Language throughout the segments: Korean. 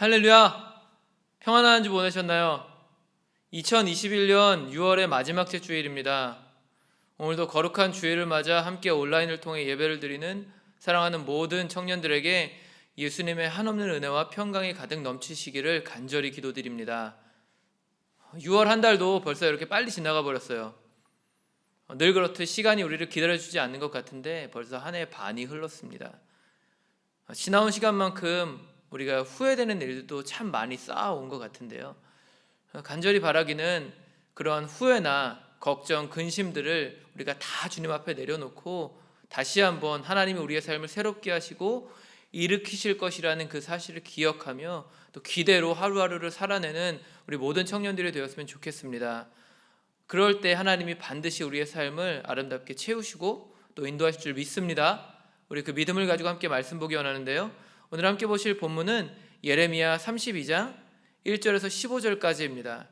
할렐루야! 평안한 한 주 보내셨나요? 2021년 6월의 마지막 째 주일입니다. 오늘도 거룩한 주일을 맞아 함께 온라인을 통해 예배를 드리는 사랑하는 모든 청년들에게 예수님의 한없는 은혜와 평강이 가득 넘치시기를 간절히 기도드립니다. 6월 한 달도 벌써 이렇게 빨리 지나가 버렸어요. 늘 그렇듯 시간이 우리를 기다려주지 않는 것 같은데 벌써 한 해 반이 흘렀습니다. 지나온 시간만큼 우리가 후회되는 일들도 참 많이 쌓아온 것 같은데요. 간절히 바라기는 그러한 후회나 걱정, 근심들을 우리가 다 주님 앞에 내려놓고 다시 한번 하나님이 우리의 삶을 새롭게 하시고 일으키실 것이라는 그 사실을 기억하며 또 기대로 하루하루를 살아내는 우리 모든 청년들이 되었으면 좋겠습니다. 그럴 때 하나님이 반드시 우리의 삶을 아름답게 채우시고 또 인도하실 줄 믿습니다. 우리 그 믿음을 가지고 함께 말씀 보기 원하는데요. 오늘 함께 보실 본문은 예레미야 32장 1절에서 15절까지입니다.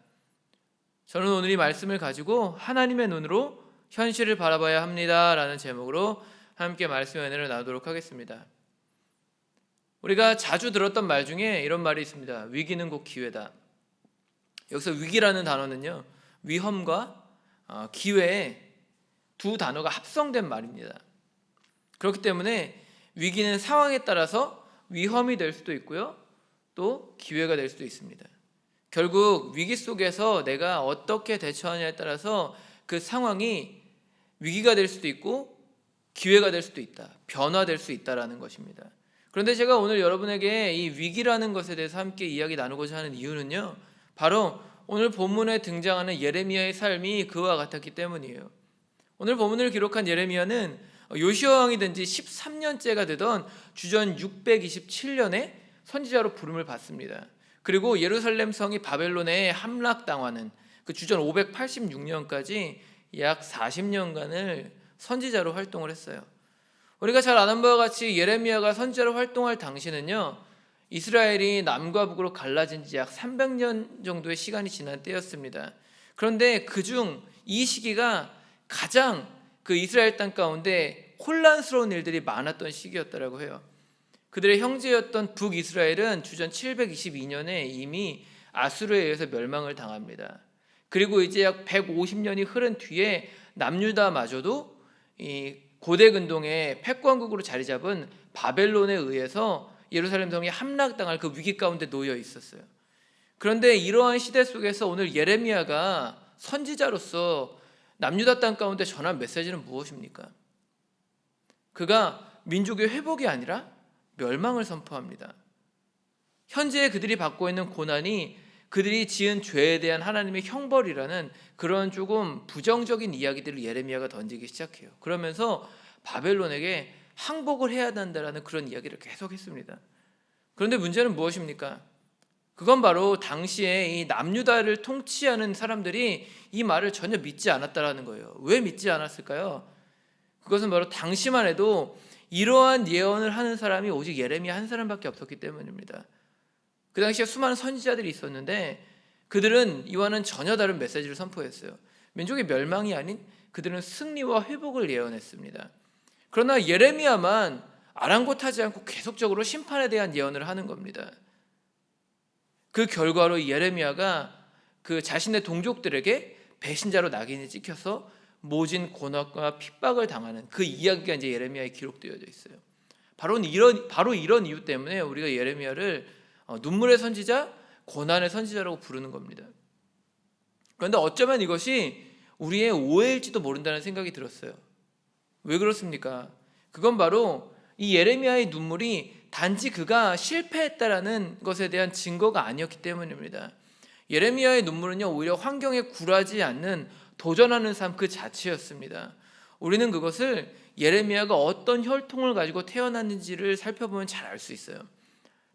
저는 오늘 이 말씀을 가지고 하나님의 눈으로 현실을 바라봐야 합니다 라는 제목으로 함께 말씀의 은혜를 나누도록 하겠습니다. 우리가 자주 들었던 말 중에 이런 말이 있습니다. 위기는 곧 기회다. 여기서 위기라는 단어는요, 위험과 기회의 두 단어가 합성된 말입니다. 그렇기 때문에 위기는 상황에 따라서 위험이 될 수도 있고요, 또 기회가 될 수도 있습니다. 결국 위기 속에서 내가 어떻게 대처하냐에 따라서 그 상황이 위기가 될 수도 있고 기회가 될 수도 있다, 변화될 수 있다라는 것입니다. 그런데 제가 오늘 여러분에게 이 위기라는 것에 대해서 함께 이야기 나누고자 하는 이유는요, 바로 오늘 본문에 등장하는 예레미야의 삶이 그와 같았기 때문이에요. 오늘 본문을 기록한 예레미야는 요시야 왕이 된 지 13년째가 되던 주전 627년에 선지자로 부름을 받습니다. 그리고 예루살렘 성이 바벨론에 함락당하는 그 주전 586년까지 약 40년간을 선지자로 활동을 했어요. 우리가 잘 아는 바와 같이 예레미야가 선지자로 활동할 당시는요, 이스라엘이 남과 북으로 갈라진 지 약 300년 정도의 시간이 지난 때였습니다. 그런데 그중 이 시기가 가장 그 이스라엘 땅 가운데 혼란스러운 일들이 많았던 시기였다라고 해요. 그들의 형제였던 북이스라엘은 주전 722년에 이미 아수르에 의해서 멸망을 당합니다. 그리고 이제 약 150년이 흐른 뒤에 남유다마저도 이 고대 근동의 패권국으로 자리 잡은 바벨론에 의해서 예루살렘 성이 함락당할 그 위기 가운데 놓여 있었어요. 그런데 이러한 시대 속에서 오늘 예레미야가 선지자로서 남유다 땅 가운데 전한 메시지는 무엇입니까? 그가 민족의 회복이 아니라 멸망을 선포합니다. 현재 그들이 받고 있는 고난이 그들이 지은 죄에 대한 하나님의 형벌이라는 그런 조금 부정적인 이야기들을 예레미야가 던지기 시작해요. 그러면서 바벨론에게 항복을 해야 한다라는 그런 이야기를 계속했습니다. 그런데 문제는 무엇입니까? 그건 바로 당시에 이 남유다를 통치하는 사람들이 이 말을 전혀 믿지 않았다라는 거예요. 왜 믿지 않았을까요? 그것은 바로 당시만 해도 이러한 예언을 하는 사람이 오직 예레미야 한 사람밖에 없었기 때문입니다. 그 당시에 수많은 선지자들이 있었는데 그들은 이와는 전혀 다른 메시지를 선포했어요. 민족의 멸망이 아닌 그들은 승리와 회복을 예언했습니다. 그러나 예레미야만 아랑곳하지 않고 계속적으로 심판에 대한 예언을 하는 겁니다. 그 결과로 예레미야가 그 자신의 동족들에게 배신자로 낙인이 찍혀서 모진 고난과 핍박을 당하는 그 이야기가 이제 예레미야에 기록되어져 있어요. 바로 이런 이유 때문에 우리가 예레미야를 눈물의 선지자, 고난의 선지자라고 부르는 겁니다. 그런데 어쩌면 이것이 우리의 오해일지도 모른다는 생각이 들었어요. 왜 그렇습니까? 그건 바로 이 예레미야의 눈물이 단지 그가 실패했다라는 것에 대한 증거가 아니었기 때문입니다. 예레미야의 눈물은요, 오히려 환경에 굴하지 않는 도전하는 삶 그 자체였습니다. 우리는 그것을 예레미야가 어떤 혈통을 가지고 태어났는지를 살펴보면 잘 알 수 있어요.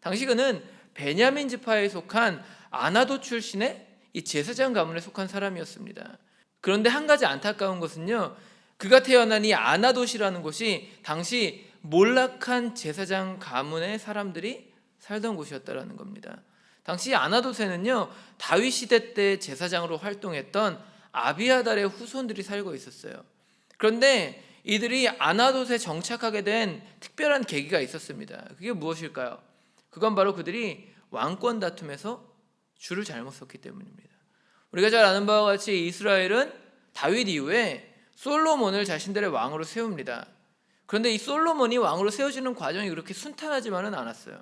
당시 그는 베냐민 지파에 속한 아나도 출신의 이 제사장 가문에 속한 사람이었습니다. 그런데 한 가지 안타까운 것은요, 그가 태어난 이 아나돗이라는 곳이 당시 몰락한 제사장 가문의 사람들이 살던 곳이었다라는 겁니다. 당시 아나돗에는요, 다윗 시대 때 제사장으로 활동했던 아비아달의 후손들이 살고 있었어요. 그런데 이들이 아나돗에 정착하게 된 특별한 계기가 있었습니다. 그게 무엇일까요? 그건 바로 그들이 왕권 다툼에서 줄을 잘못 섰기 때문입니다. 우리가 잘 아는 바와 같이 이스라엘은 다윗 이후에 솔로몬을 자신들의 왕으로 세웁니다. 그런데 이 솔로몬이 왕으로 세워지는 과정이 그렇게 순탄하지만은 않았어요.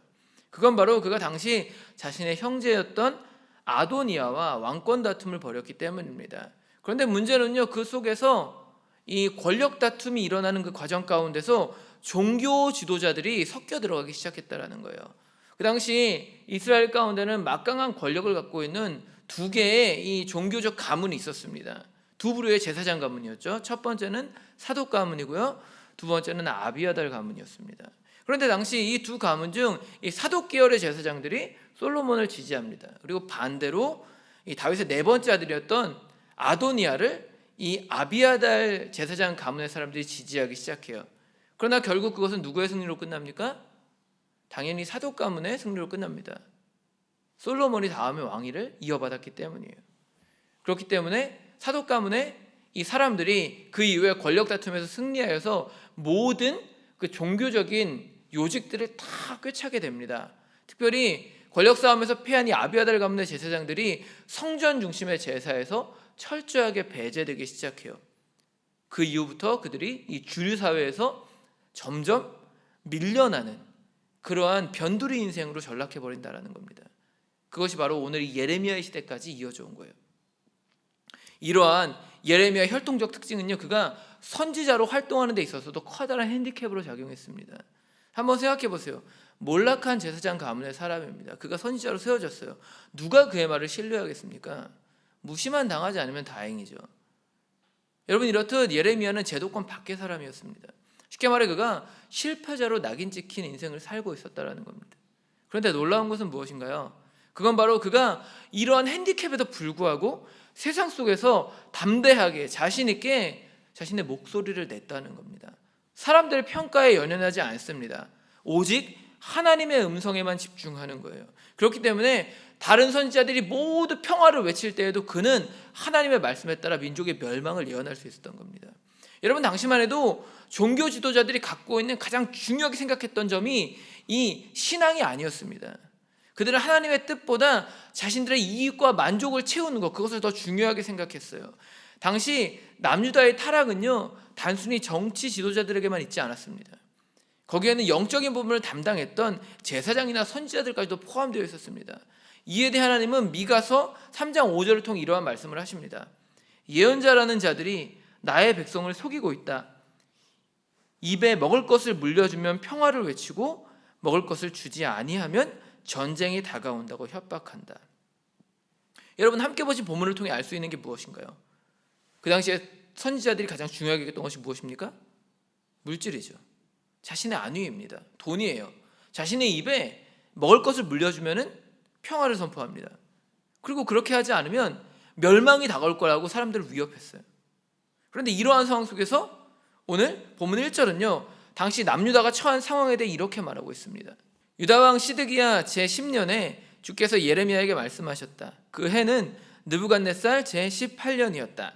그건 바로 그가 당시 자신의 형제였던 아도니아와 왕권 다툼을 벌였기 때문입니다. 그런데 문제는요, 그 속에서 이 권력 다툼이 일어나는 그 과정 가운데서 종교 지도자들이 섞여 들어가기 시작했다라는 거예요. 그 당시 이스라엘 가운데는 막강한 권력을 갖고 있는 두 개의 이 종교적 가문이 있었습니다. 두 부류의 제사장 가문이었죠. 첫 번째는 사독 가문이고요, 두 번째는 아비아달 가문이었습니다. 그런데 당시 이 두 가문 중 이 사독 계열의 제사장들이 솔로몬을 지지합니다. 그리고 반대로 이 다윗의 네 번째 아들이었던 아도니아를 이 아비아달 제사장 가문의 사람들이 지지하기 시작해요. 그러나 결국 그것은 누구의 승리로 끝납니까? 당연히 사독 가문의 승리로 끝납니다. 솔로몬이 다음에 왕위를 이어받았기 때문이에요. 그렇기 때문에 사독 가문의 이 사람들이 그 이후에 권력 다툼에서 승리하여서 모든 그 종교적인 요직들을 다 꿰차게 됩니다. 특별히 권력 싸움에서 패한 이 아비아달 가문의 제사장들이 성전 중심의 제사에서 철저하게 배제되기 시작해요. 그 이후부터 그들이 이 주류 사회에서 점점 밀려나는 그러한 변두리 인생으로 전락해 버린다라는 겁니다. 그것이 바로 오늘 이 예레미야의 시대까지 이어져 온 거예요. 이러한 예레미야 혈통적 특징은요, 그가 선지자로 활동하는 데 있어서도 커다란 핸디캡으로 작용했습니다. 한번 생각해 보세요. 몰락한 제사장 가문의 사람입니다. 그가 선지자로 세워졌어요. 누가 그의 말을 신뢰하겠습니까? 무시만 당하지 않으면 다행이죠. 여러분, 이렇듯 예레미야는 제도권 밖의 사람이었습니다. 쉽게 말해 그가 실패자로 낙인 찍힌 인생을 살고 있었다라는 겁니다. 그런데 놀라운 것은 무엇인가요? 그건 바로 그가 이러한 핸디캡에도 불구하고 세상 속에서 담대하게 자신 있게 자신의 목소리를 냈다는 겁니다. 사람들의 평가에 연연하지 않습니다. 오직 하나님의 음성에만 집중하는 거예요. 그렇기 때문에 다른 선지자들이 모두 평화를 외칠 때에도 그는 하나님의 말씀에 따라 민족의 멸망을 예언할 수 있었던 겁니다. 여러분, 당시만 해도 종교 지도자들이 갖고 있는 가장 중요하게 생각했던 점이 이 신앙이 아니었습니다. 그들은 하나님의 뜻보다 자신들의 이익과 만족을 채우는 것, 그것을 더 중요하게 생각했어요. 당시 남유다의 타락은요, 단순히 정치 지도자들에게만 있지 않았습니다. 거기에는 영적인 부분을 담당했던 제사장이나 선지자들까지도 포함되어 있었습니다. 이에 대해 하나님은 미가서 3장 5절을 통해 이러한 말씀을 하십니다. 예언자라는 자들이 나의 백성을 속이고 있다. 입에 먹을 것을 물려주면 평화를 외치고 먹을 것을 주지 아니하면 전쟁이 다가온다고 협박한다. 여러분, 함께 보신 본문을 통해 알 수 있는 게 무엇인가요? 그 당시에 선지자들이 가장 중요하게 여겼던 것이 무엇입니까? 물질이죠. 자신의 안위입니다. 돈이에요. 자신의 입에 먹을 것을 물려주면 평화를 선포합니다. 그리고 그렇게 하지 않으면 멸망이 다가올 거라고 사람들을 위협했어요. 그런데 이러한 상황 속에서 오늘 본문 1절은요, 당시 남유다가 처한 상황에 대해 이렇게 말하고 있습니다. 유다왕 시드기야 제10년에 주께서 예레미야에게 말씀하셨다. 그 해는 느부갓네살 제18년이었다.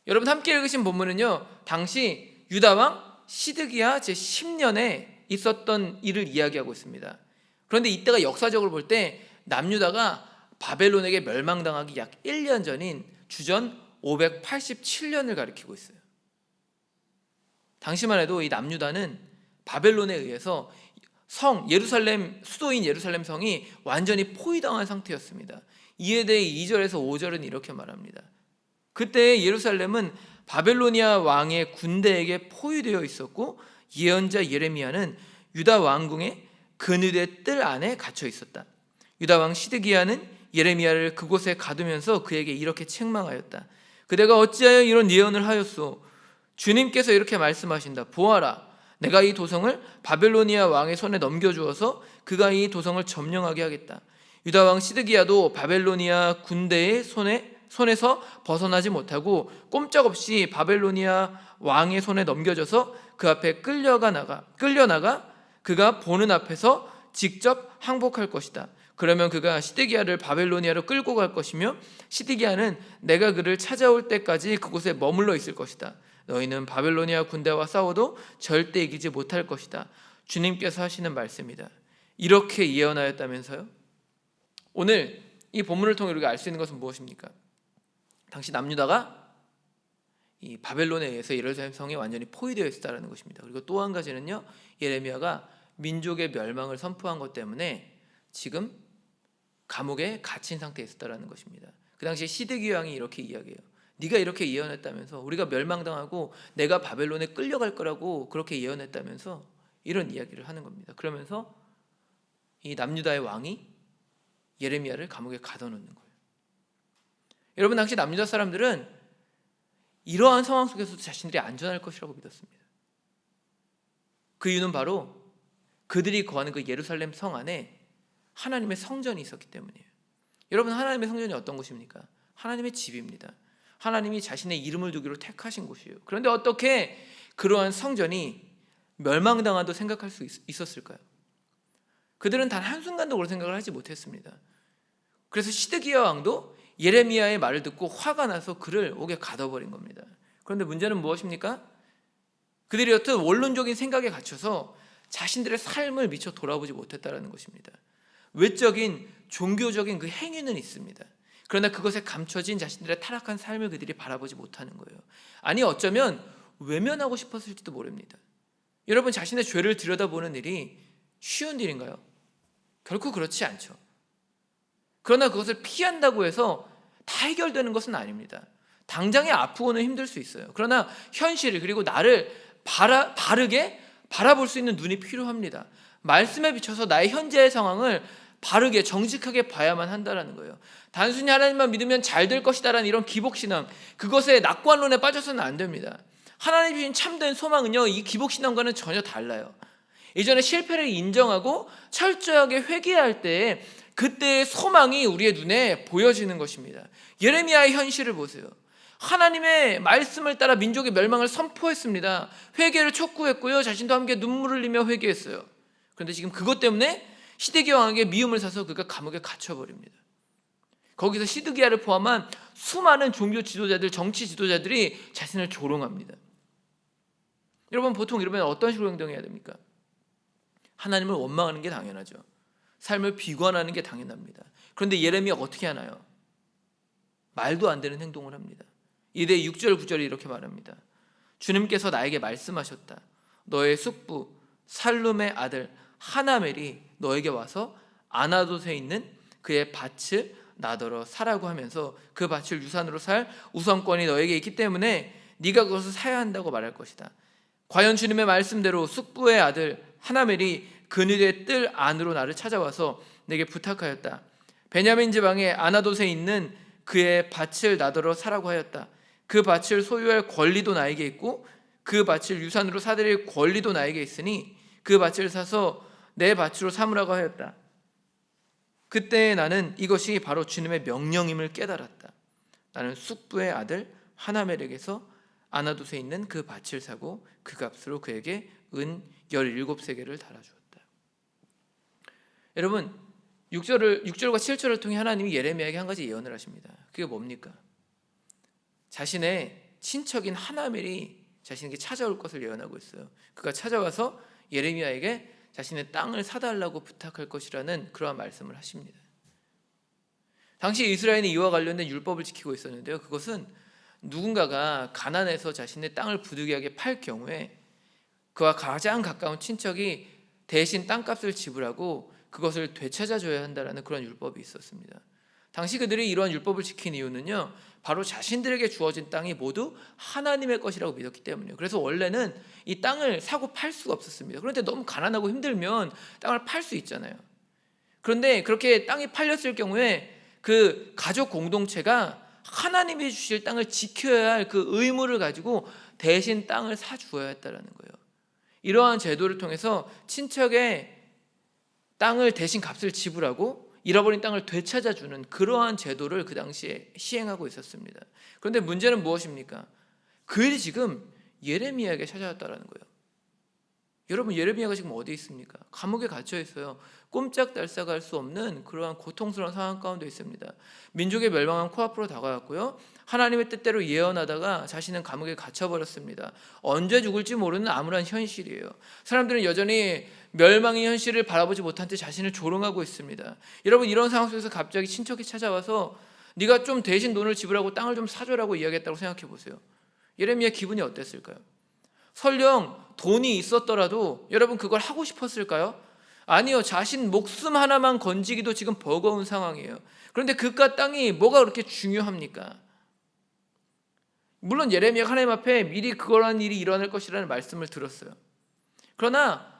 여러분, 함께 읽으신 본문은요, 당시 유다왕 시드기야 제10년에 있었던 일을 이야기하고 있습니다. 그런데 이때가 역사적으로 볼 때 남유다가 바벨론에게 멸망당하기 약 1년 전인 주전 587년을 가리키고 있어요. 당시만 해도 이 남유다는 바벨론에 의해서 예루살렘, 수도인 예루살렘 성이 완전히 포위당한 상태였습니다. 이에 대해 2절에서 5절은 이렇게 말합니다. 그때 예루살렘은 바벨로니아 왕의 군대에게 포위되어 있었고 예언자 예레미야는 유다 왕궁의 그늘의 뜰 안에 갇혀 있었다. 유다 왕 시드기야는 예레미야를 그곳에 가두면서 그에게 이렇게 책망하였다. 그대가 어찌하여 이런 예언을 하였소? 주님께서 이렇게 말씀하신다. 보아라, 내가 이 도성을 바벨로니아 왕의 손에 넘겨주어서 그가 이 도성을 점령하게 하겠다. 유다 왕 시드기야도 바벨로니아 군대의 손에서 벗어나지 못하고 꼼짝없이 바벨로니아 왕의 손에 넘겨져서 그 앞에 끌려나가 그가 보는 앞에서 직접 항복할 것이다. 그러면 그가 시드기야를 바벨로니아로 끌고 갈 것이며 시드기야는 내가 그를 찾아올 때까지 그곳에 머물러 있을 것이다. 너희는 바벨로니아 군대와 싸워도 절대 이기지 못할 것이다. 주님께서 하시는 말씀이다. 이렇게 예언하였다면서요? 오늘 이 본문을 통해 우리가 알 수 있는 것은 무엇입니까? 당시 남유다가 이 바벨론에 의해서 예루살렘 성이 완전히 포위되어 있었다는 것입니다. 그리고 또 한 가지는요, 예레미야가 민족의 멸망을 선포한 것 때문에 지금 감옥에 갇힌 상태에 있었다는 것입니다. 그 당시에 시드기야 왕이 이렇게 이야기해요. 네가 이렇게 예언했다면서, 우리가 멸망당하고 내가 바벨론에 끌려갈 거라고 그렇게 예언했다면서, 이런 이야기를 하는 겁니다. 그러면서 이 남유다의 왕이 예레미야를 감옥에 가둬놓는 거예요. 여러분, 당시 남유다 사람들은 이러한 상황 속에서도 자신들이 안전할 것이라고 믿었습니다. 그 이유는 바로 그들이 거하는 그 예루살렘 성 안에 하나님의 성전이 있었기 때문이에요. 여러분, 하나님의 성전이 어떤 곳입니까? 하나님의 집입니다. 하나님이 자신의 이름을 두기로 택하신 곳이에요. 그런데 어떻게 그러한 성전이 멸망당하도 생각할 수 있었을까요? 그들은 단 한순간도 그런 생각을 하지 못했습니다. 그래서 시드기야 왕도 예레미야의 말을 듣고 화가 나서 그를 옥에 가둬버린 겁니다. 그런데 문제는 무엇입니까? 그들이 여튼 원론적인 생각에 갇혀서 자신들의 삶을 미처 돌아보지 못했다는 것입니다. 외적인 종교적인 그 행위는 있습니다. 그러나 그것에 감춰진 자신들의 타락한 삶을 그들이 바라보지 못하는 거예요. 아니, 어쩌면 외면하고 싶었을지도 모릅니다. 여러분, 자신의 죄를 들여다보는 일이 쉬운 일인가요? 결코 그렇지 않죠. 그러나 그것을 피한다고 해서 다 해결되는 것은 아닙니다. 당장에 아프고는 힘들 수 있어요. 그러나 현실, 그리고 나를 바르게 바라볼 수 있는 눈이 필요합니다. 말씀에 비춰서 나의 현재의 상황을 바르게 정직하게 봐야만 한다는 거예요. 단순히 하나님만 믿으면 잘 될 것이다라는 이런 기복신앙, 그것에 낙관론에 빠져서는 안 됩니다. 하나님 주신 참된 소망은요, 이 기복신앙과는 전혀 달라요. 이전에 실패를 인정하고 철저하게 회개할 때 그때의 소망이 우리의 눈에 보여지는 것입니다. 예레미야의 현실을 보세요. 하나님의 말씀을 따라 민족의 멸망을 선포했습니다. 회개를 촉구했고요, 자신도 함께 눈물을 흘리며 회개했어요. 그런데 지금 그것 때문에 시드기야 왕에게 미움을 사서 그가 감옥에 갇혀버립니다. 거기서 시드기야를 포함한 수많은 종교 지도자들, 정치 지도자들이 자신을 조롱합니다. 여러분, 보통 이러면 어떤 식으로 행동해야 됩니까? 하나님을 원망하는 게 당연하죠. 삶을 비관하는 게 당연합니다. 그런데 예레미야가 어떻게 하나요? 말도 안 되는 행동을 합니다. 이때 6절 9절이 이렇게 말합니다. 주님께서 나에게 말씀하셨다. 너의 숙부 살룸의 아들 하나멜이 너에게 와서 아나돗에 있는 그의 밭을 나더러 사라고 하면서 그 밭을 유산으로 살 우선권이 너에게 있기 때문에 네가 그것을 사야 한다고 말할 것이다. 과연 주님의 말씀대로 숙부의 아들 하나멜이 그늘의 뜰 안으로 나를 찾아와서 내게 부탁하였다. 베냐민 지방의 아나돗에 있는 그의 밭을 나더러 사라고 하였다. 그 밭을 소유할 권리도 나에게 있고 그 밭을 유산으로 사드릴 권리도 나에게 있으니 그 밭을 사서 내 밭으로 삼으라고 하였다. 그때 나는 이것이 바로 주님의 명령임을 깨달았다. 나는 숙부의 아들 하나멜에게서 아나돗에 있는 그 밭을 사고 그 값으로 그에게 은 17세겔을 달아주었다. 여러분, 6절과 7절을 통해 하나님이 예레미야에게 한 가지 예언을 하십니다. 그게 뭡니까? 자신의 친척인 하나멜이 자신에게 찾아올 것을 예언하고 있어요. 그가 찾아와서 예레미야에게 자신의 땅을 사달라고 부탁할 것이라는 그러한 말씀을 하십니다. 당시 이스라엘은 이와 관련된 율법을 지키고 있었는데요, 그것은 누군가가 가난해서 자신의 땅을 부득이하게 팔 경우에 그와 가장 가까운 친척이 대신 땅값을 지불하고 그것을 되찾아줘야 한다는 그런 율법이 있었습니다. 당시 그들이 이러한 율법을 지킨 이유는요, 바로 자신들에게 주어진 땅이 모두 하나님의 것이라고 믿었기 때문이에요. 그래서 원래는 이 땅을 사고 팔 수가 없었습니다. 그런데 너무 가난하고 힘들면 땅을 팔 수 있잖아요. 그런데 그렇게 땅이 팔렸을 경우에 그 가족 공동체가 하나님이 주실 땅을 지켜야 할 그 의무를 가지고 대신 땅을 사주어야 했다는 거예요. 이러한 제도를 통해서 친척의 땅을 대신 값을 지불하고 잃어버린 땅을 되찾아주는 그러한 제도를 그 당시에 시행하고 있었습니다. 그런데 문제는 무엇입니까? 그들이 지금 예레미야에게 찾아왔다는 거예요. 여러분, 예레미야가 지금 어디 있습니까? 감옥에 갇혀 있어요. 꼼짝달싹할 수 없는 그러한 고통스러운 상황 가운데 있습니다. 민족의 멸망은 코앞으로 다가왔고요. 하나님의 뜻대로 예언하다가 자신은 감옥에 갇혀버렸습니다. 언제 죽을지 모르는 암울한 현실이에요. 사람들은 여전히 멸망의 현실을 바라보지 못한 채 자신을 조롱하고 있습니다. 여러분, 이런 상황 속에서 갑자기 친척이 찾아와서 네가 좀 대신 돈을 지불하고 땅을 좀 사줘라고 이야기했다고 생각해 보세요. 예레미야 기분이 어땠을까요? 설령 돈이 있었더라도 여러분 그걸 하고 싶었을까요? 아니요. 자신 목숨 하나만 건지기도 지금 버거운 상황이에요. 그런데 그깟 땅이 뭐가 그렇게 중요합니까? 물론 예레미야가 하나님 앞에 미리 그러한 일이 일어날 것이라는 말씀을 들었어요. 그러나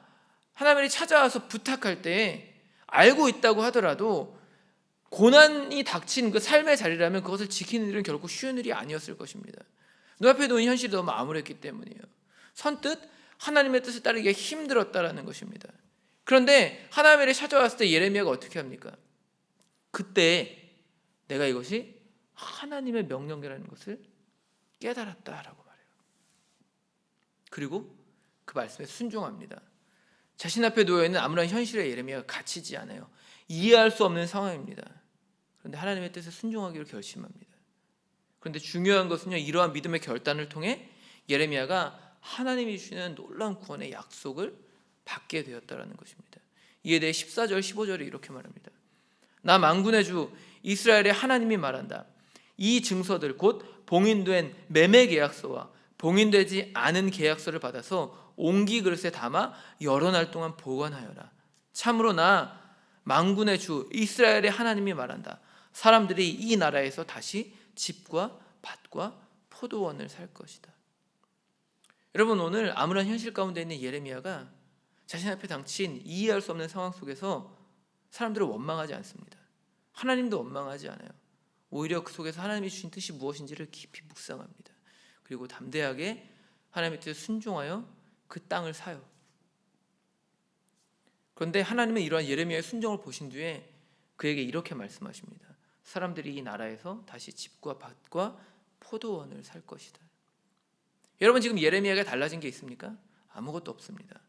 하나님이 찾아와서 부탁할 때 알고 있다고 하더라도 고난이 닥친 그 삶의 자리라면 그것을 지키는 일은 결코 쉬운 일이 아니었을 것입니다. 눈앞에 놓인 현실이 너무 암울했기 때문이에요. 선뜻 하나님의 뜻을 따르기가 힘들었다라는 것입니다. 그런데 하나님의 일이 찾아왔을 때 예레미야가 어떻게 합니까? 그때 내가 이것이 하나님의 명령이라는 것을 깨달았다라고 말해요. 그리고 그 말씀에 순종합니다. 자신 앞에 놓여있는 암울한 현실에 예레미야가 갇히지 않아요. 이해할 수 없는 상황입니다. 그런데 하나님의 뜻에 순종하기로 결심합니다. 그런데 중요한 것은요, 이러한 믿음의 결단을 통해 예레미야가 하나님이 주시는 놀라운 구원의 약속을 받게 되었다는 것입니다. 이에 대해 14절 15절에 이렇게 말합니다. 나 만군의 주 이스라엘의 하나님이 말한다. 이 증서들 곧 봉인된 매매 계약서와 봉인되지 않은 계약서를 받아서 옹기 그릇에 담아 여러 날 동안 보관하여라. 참으로 나 만군의 주 이스라엘의 하나님이 말한다. 사람들이 이 나라에서 다시 집과 밭과 포도원을 살 것이다. 여러분, 오늘 암울한 현실 가운데 있는 예레미야가 자신 앞에 닥친 이해할 수 없는 상황 속에서 사람들을 원망하지 않습니다. 하나님도 원망하지 않아요. 오히려 그 속에서 하나님이 주신 뜻이 무엇인지를 깊이 묵상합니다. 그리고 담대하게 하나님의 뜻에 순종하여 그 땅을 사요. 그런데 하나님은 이러한 예레미야의 순종을 보신 뒤에 그에게 이렇게 말씀하십니다. 사람들이 이 나라에서 다시 집과 밭과 포도원을 살 것이다. 여러분, 지금 예레미야가 달라진 게 있습니까? 아무것도 없습니다.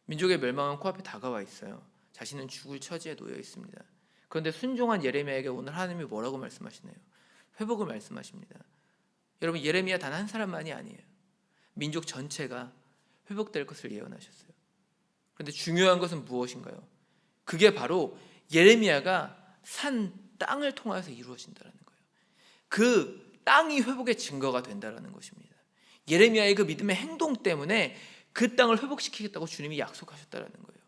민족의 멸망은 코앞에 다가와 있어요. 자신은 죽을 처지에 놓여 있습니다. 그런데 순종한 예레미야에게 오늘 하나님이 뭐라고 말씀하시나요? 회복을 말씀하십니다. 여러분, 예레미야 단 한 사람만이 아니에요. 민족 전체가 회복될 것을 예언하셨어요. 그런데 중요한 것은 무엇인가요? 그게 바로 예레미야가 산 땅을 통해서 이루어진다는 거예요. 그 땅이 회복의 증거가 된다는 것입니다. 예레미야의 그 믿음의 행동 때문에 그 땅을 회복시키겠다고 주님이 약속하셨다는 거예요.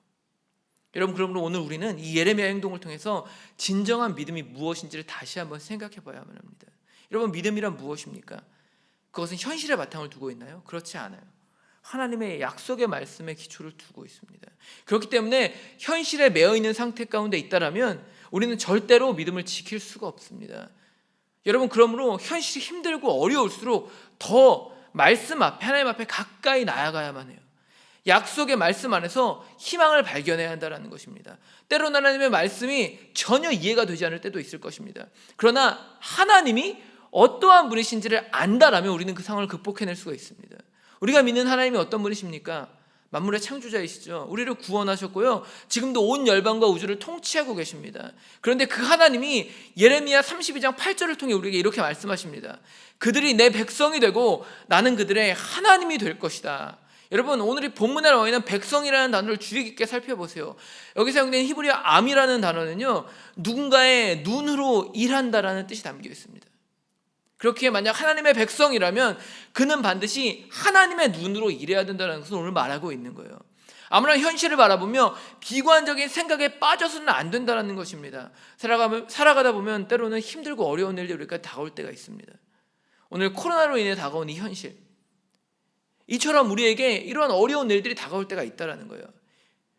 여러분, 그러므로 오늘 우리는 이 예레미야 행동을 통해서 진정한 믿음이 무엇인지를 다시 한번 생각해 봐야만 합니다. 여러분, 믿음이란 무엇입니까? 그것은 현실의 바탕을 두고 있나요? 그렇지 않아요. 하나님의 약속의 말씀에 기초를 두고 있습니다. 그렇기 때문에 현실에 매여 있는 상태 가운데 있다라면 우리는 절대로 믿음을 지킬 수가 없습니다. 여러분, 그러므로 현실이 힘들고 어려울수록 더 말씀 앞에, 하나님 앞에 가까이 나아가야만 해요. 약속의 말씀 안에서 희망을 발견해야 한다는 것입니다. 때로는 하나님의 말씀이 전혀 이해가 되지 않을 때도 있을 것입니다. 그러나 하나님이 어떠한 분이신지를 안다라면 우리는 그 상황을 극복해낼 수가 있습니다. 우리가 믿는 하나님이 어떤 분이십니까? 만물의 창조자이시죠. 우리를 구원하셨고요, 지금도 온 열방과 우주를 통치하고 계십니다. 그런데 그 하나님이 예레미야 32장 8절을 통해 우리에게 이렇게 말씀하십니다. 그들이 내 백성이 되고 나는 그들의 하나님이 될 것이다. 여러분, 오늘 이 본문에 나와 있는 백성이라는 단어를 주의 깊게 살펴보세요. 여기 사용된 히브리어 암이라는 단어는요, 누군가의 눈으로 일한다라는 뜻이 담겨 있습니다. 그렇기에 만약 하나님의 백성이라면 그는 반드시 하나님의 눈으로 일해야 된다는 것을 오늘 말하고 있는 거예요. 아무나 현실을 바라보며 비관적인 생각에 빠져서는 안 된다는 것입니다. 살아가다 보면 때로는 힘들고 어려운 일들이 우리까지 다가올 때가 있습니다. 오늘 코로나로 인해 다가온 이 현실, 이처럼 우리에게 이러한 어려운 일들이 다가올 때가 있다는 거예요.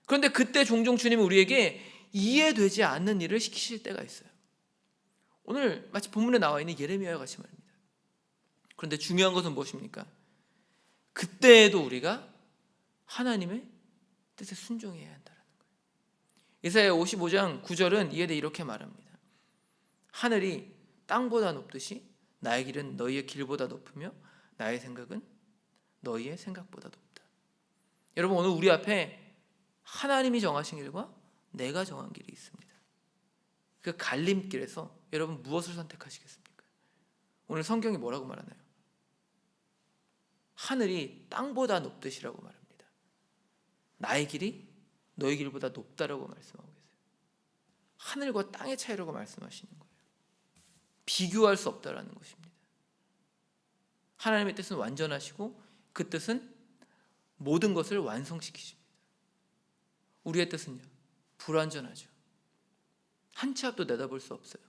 그런데 그때 종종 주님은 우리에게 이해되지 않는 일을 시키실 때가 있어요. 오늘 마치 본문에 나와 있는 예레미야와 같이 말입니다. 그런데 중요한 것은 무엇입니까? 그때에도 우리가 하나님의 뜻에 순종해야 한다는 거예요. 이사야 55장 9절은 이에 대해 이렇게 말합니다. 하늘이 땅보다 높듯이 나의 길은 너희의 길보다 높으며 나의 생각은 너희의 생각보다 높다. 여러분, 오늘 우리 앞에 하나님이 정하신 길과 내가 정한 길이 있습니다. 그 갈림길에서 여러분 무엇을 선택하시겠습니까? 오늘 성경이 뭐라고 말하나요? 하늘이 땅보다 높듯이라고 말합니다. 나의 길이 너의 길보다 높다라고 말씀하고 계세요. 하늘과 땅의 차이라고 말씀하시는 거예요. 비교할 수 없다라는 것입니다. 하나님의 뜻은 완전하시고 그 뜻은 모든 것을 완성시키십니다. 우리의 뜻은요, 불완전하죠. 한 치 앞도 내다볼 수 없어요.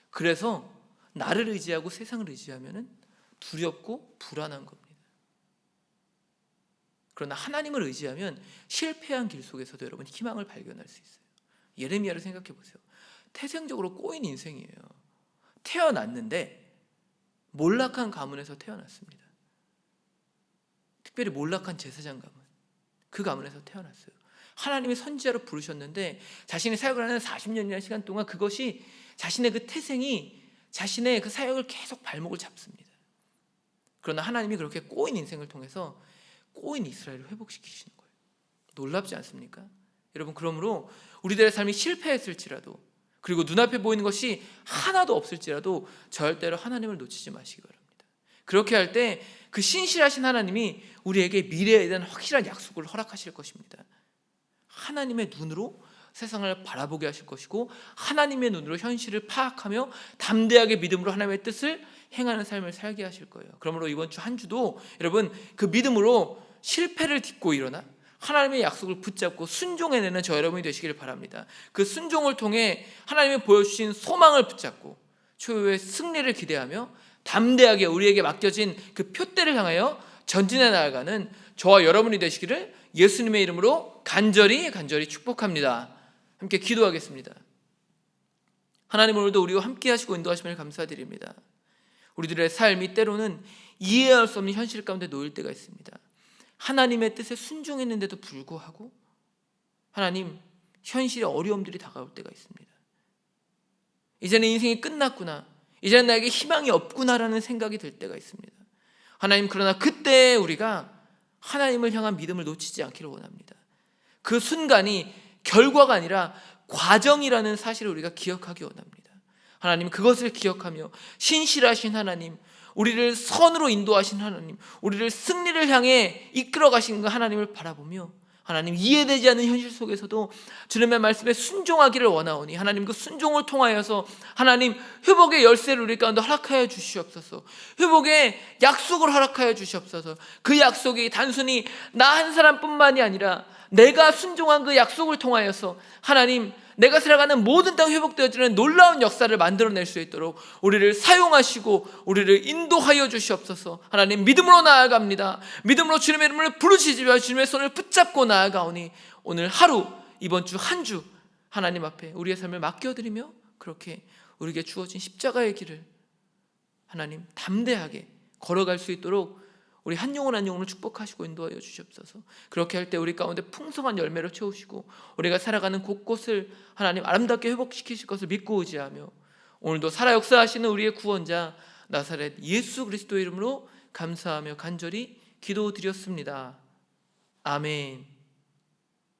그래서 나를 의지하고 세상을 의지하면 두렵고 불안한 겁니다. 그러나 하나님을 의지하면 실패한 길 속에서도 여러분 희망을 발견할 수 있어요. 예레미야를 생각해 보세요. 태생적으로 꼬인 인생이에요. 태어났는데 몰락한 가문에서 태어났습니다. 특별히 몰락한 제사장 가문, 그 가문에서 태어났어요. 하나님이 선지자로 부르셨는데 자신이 사역을 하는 40년이라는 시간 동안 그것이 자신의 그 태생이 자신의 그 사역을 계속 발목을 잡습니다. 그러나 하나님이 그렇게 꼬인 인생을 통해서 꼬인 이스라엘을 회복시키시는 거예요. 놀랍지 않습니까? 여러분, 그러므로 우리들의 삶이 실패했을지라도, 그리고 눈앞에 보이는 것이 하나도 없을지라도 절대로 하나님을 놓치지 마시기 바랍니다. 그렇게 할 때 그 신실하신 하나님이 우리에게 미래에 대한 확실한 약속을 허락하실 것입니다. 하나님의 눈으로 세상을 바라보게 하실 것이고 하나님의 눈으로 현실을 파악하며 담대하게 믿음으로 하나님의 뜻을 행하는 삶을 살게 하실 거예요. 그러므로 이번 주 한 주도 여러분 그 믿음으로 실패를 딛고 일어나 하나님의 약속을 붙잡고 순종해내는 저 여러분이 되시길 바랍니다. 그 순종을 통해 하나님이 보여주신 소망을 붙잡고 초유의 승리를 기대하며 담대하게 우리에게 맡겨진 그 표대를 향하여 전진해 나아가는 저와 여러분이 되시기를 예수님의 이름으로 간절히 축복합니다. 함께 기도하겠습니다. 하나님, 오늘도 우리와 함께 하시고 인도하심을 감사드립니다. 우리들의 삶이 때로는 이해할 수 없는 현실 가운데 놓일 때가 있습니다. 하나님의 뜻에 순종했는데도 불구하고 하나님, 현실의 어려움들이 다가올 때가 있습니다. 이제는 인생이 끝났구나, 이제는 나에게 희망이 없구나라는 생각이 들 때가 있습니다. 하나님, 그러나 그때 우리가 하나님을 향한 믿음을 놓치지 않기를 원합니다. 그 순간이 결과가 아니라 과정이라는 사실을 우리가 기억하기 원합니다. 하나님, 그것을 기억하며 신실하신 하나님, 우리를 선으로 인도하신 하나님, 우리를 승리를 향해 이끌어 가시는 그 하나님을 바라보며 하나님, 이해되지 않는 현실 속에서도 주님의 말씀에 순종하기를 원하오니 하나님, 그 순종을 통하여서 하나님 회복의 열쇠를 우리 가운데 허락하여 주시옵소서. 회복의 약속을 허락하여 주시옵소서. 그 약속이 단순히 나 한 사람뿐만이 아니라 내가 순종한 그 약속을 통하여서 하나님, 내가 살아가는 모든 땅 회복되어지는 놀라운 역사를 만들어낼 수 있도록 우리를 사용하시고 우리를 인도하여 주시옵소서. 하나님, 믿음으로 나아갑니다. 믿음으로 주님의 이름을 부르시며 주님의 손을 붙잡고 나아가오니 오늘 하루, 이번 주 한 주 하나님 앞에 우리의 삶을 맡겨드리며 그렇게 우리에게 주어진 십자가의 길을 하나님 담대하게 걸어갈 수 있도록 우리 한 영혼 한 영혼을 축복하시고 인도하여 주시옵소서. 그렇게 할 때 우리 가운데 풍성한 열매로 채우시고 우리가 살아가는 곳곳을 하나님 아름답게 회복시키실 것을 믿고 의지하며 오늘도 살아 역사하시는 우리의 구원자 나사렛 예수 그리스도의 이름으로 감사하며 간절히 기도드렸습니다. 아멘.